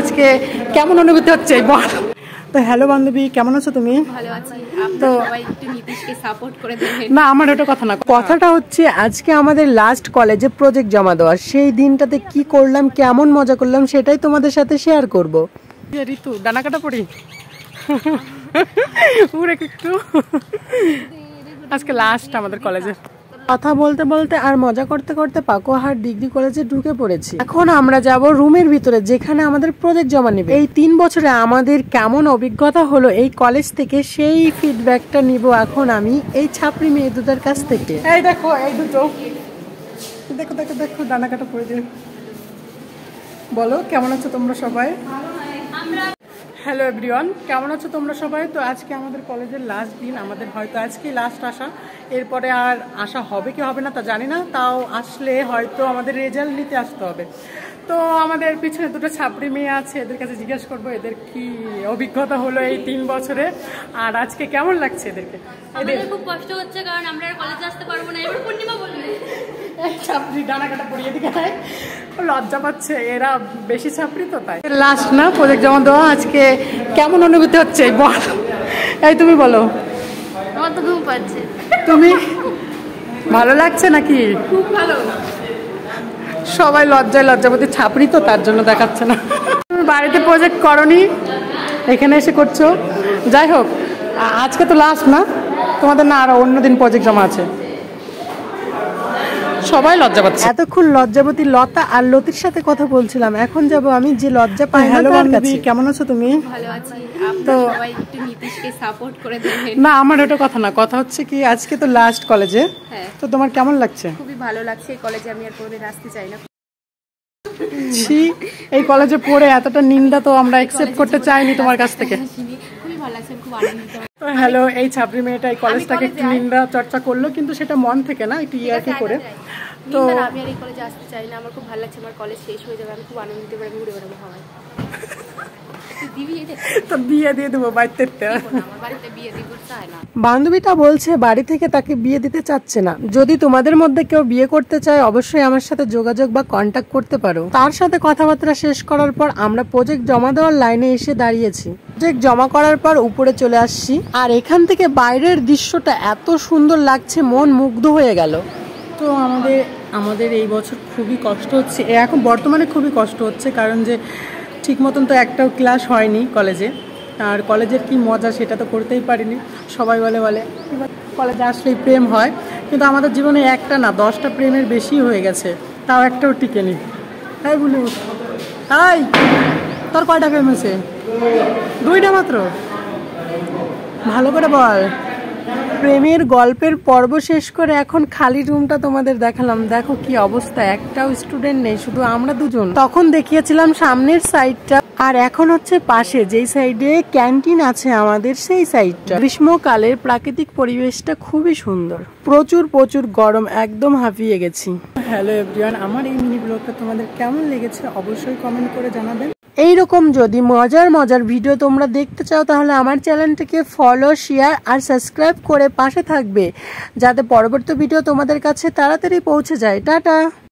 আজকে কেমন অনুভূতি হচ্ছে বল। তো হ্যালো বান্ধবী, কেমন আছো তুমি? ভালো আছি। তো সবাই একটু নীতিশকে সাপোর্ট করে দেবেন। না, আমার ওটা কথা না, কথাটা হচ্ছে আজকে আমাদের লাস্ট কলেজে প্রজেক্ট জমা দেওয়া। সেই দিনটাতে কি করলাম, কেমন মজা করলাম, সেটাই তোমাদের সাথে শেয়ার করব। ঋতু ডানা কাটা পড়ি পুরো একটু আজকে লাস্ট আমাদের কলেজে। কথা বলতে বলতে আর মজা করতে করতে পাকুয়াহাট ডিগ্রি কলেজে ঢুকে পড়েছি। এখন আমরা যাব রুমের ভিতরে, যেখানে আমাদের প্রজেক্ট জমা নেবে। এই 3 বছরে আমাদের কেমন অভিজ্ঞতা হলো এই কলেজ থেকে, সেই ফিডব্যাকটা নিব এখন আমি এই ছাপড়ি মেয়ে দুটার কাছ থেকে। এই দেখো, এই দুটো দেখো দেখো দেখো ডানা কাটা পড়ে দিয়ে। বলো কেমন আছো তোমরা সবাই? হ্যালো এভরিওয়ান, কেমন আছো তোমরা সবাই? তো আজকে আমাদের কলেজের লাস্ট দিন, আমাদের হয়তো আজকেই লাস্ট আসা, এরপরে আর আসা হবে কি হবে না তা জানি না। তাও আসলে হয়তো আমাদের রেজাল্ট নিতে আসতে হবে। তো আমাদের পিছনে দুটো ছাপড়ি মেয়ে আছে, এদের কাছে জিজ্ঞেস করবো এদের কি অভিজ্ঞতা হলো এই 3 বছরে, আর আজকে কেমন লাগছে এদেরকে। আমাদের খুব কষ্ট হচ্ছে কারণ আমরা আর কলেজে আসতে পারবো না। এবার পূর্ণিমা বলবে ছাপড়ি ডানা কাটা পড়িয়ে দিকে লজ্জা পাচ্ছে, এরা বেশি ছাপড়ি তো তাই। লাস্ট না প্রজেক্ট জমা দেওয়া, আজকে কেমন অনুভূতি হচ্ছে বল। এই তুমি বলো। আমার তো ঘুম পাচ্ছে। তুমি ভালো লাগছে নাকি? খুব ভালো। সবাই লজ্জায় লজ্জাপতি, ছাপড়ি তো তার জন্য দেখাচ্ছে না। তুমি বাড়িতে প্রজেক্ট করনি, এখানে এসে করছো। যাই হোক, আজকে তো লাস্ট না তোমাদের? না আরো অন্যদিন প্রজেক্ট জমা আছে? সবাই লজ্জা পাচ্ছে। এতক্ষণ লজ্জাবতী লতা আর লতির সাথে কথা বলছিলাম, এখন যাব আমি যে লজ্জা পাই। হ্যালো বান্ধবী, কেমন আছো তুমি? ভালো আছি। তো সবাই একটু নীতিশকে সাপোর্ট করে দেবেন। না, আমার ওটা কথা না, কথা হচ্ছে কি আজকে তো লাস্ট কলেজে। হ্যাঁ। তো তোমার কেমন লাগছে? খুবই ভালো লাগছে। এই কলেজে আমি আর কোনোদিন আসতে চাই না। এই কলেজে পড়ে এতটা নিন্দা তো আমরা অ্যাকসেপ্ট করতে চাইনি তোমার কাছ থেকে। খুবই ভালো লাগছে, খুব আনন্দিত। হ্যালো, এই ছাপড়ি মেয়েটা এই কলেজটাকে একটু নিন্দা চর্চা করলো, কিন্তু সেটা মন থেকে না, একটু ইয়ার্কি করে। তো আমি আর এই কলেজে আসতে চাই না, আমার খুব ভালো লাগছে। আমার কলেজ শেষ হয়ে যাবে, আমি খুব আনন্দিত করে ঘুরে বেড়াবো হাওয়ায়। তো বিয়ে দিয়ে দেবো বাড়িতে। বান্ধবীটা বলছে বাড়ি থেকে তাকে বিয়ে দিতে চাচ্ছে না। যদি তোমাদের মধ্যে কেউ বিয়ে করতে চায় অবশ্যই আমার সাথে যোগাযোগ বা কন্ট্যাক্ট করতে পারো। তার সাথে কথাবার্তা শেষ করার পর আমরা প্রজেক্ট জমা দেওয়ার লাইনে এসে দাঁড়িয়েছি। প্রজেক্ট জমা করার পর উপরে চলে আসছি, আর এখান থেকে বাইরের দৃশ্যটা এত সুন্দর লাগছে, মন মুগ্ধ হয়ে গেল। তো আমাদের এই বছর খুবই কষ্ট হচ্ছে, এখন বর্তমানে খুবই কষ্ট হচ্ছে, কারণ যে ঠিক মতন তো একটাও ক্লাস হয়নি কলেজে। আর কলেজের কি মজা সেটা তো করতেই পারিনি। সবাই বলে এবার কলেজে আসলেই প্রেম হয়, কিন্তু আমাদের জীবনে একটা না 10টা প্রেমের বেশি হয়ে গেছে, তাও একটাও টিকেনি। তাই বলি, হাই তোর কয়টা প্রেম হয়েছে? 2টা মাত্র? ভালো করে বল। প্রেমের গল্পের পর্ব শেষ করে এখন খালি রুমটা তোমাদের দেখালাম। দেখো কি অবস্থা, একটাও স্টুডেন্ট নেই, শুধু আমরা দুজন। তখন দেখিয়েছিলাম সামনের সাইডটা, আর এখন হচ্ছে পাশে যেই সাইডে ক্যান্টিন আছে আমাদের, সেই সাইডটা। গ্রীষ্মকালের প্রাকৃতিক পরিবেশটা খুবই সুন্দর, প্রচুর প্রচুর গরম, একদম হাঁপিয়ে গেছি। হ্যালো এভরিওয়ান, আমার এই মিনি ব্লগটা তোমাদের কেমন লেগেছে অবশ্যই কমেন্ট করে জানাবেন। এইরকম যদি মজার মজার ভিডিও তোমরা দেখতে চাও তাহলে আমার চ্যানেলটিকে ফলো, শেয়ার আর সাবস্ক্রাইব করে পাশে থাকবে, যাতে পরবর্তী ভিডিও তোমাদের কাছে তাড়াতাড়ি পৌঁছে যায়। টাটা।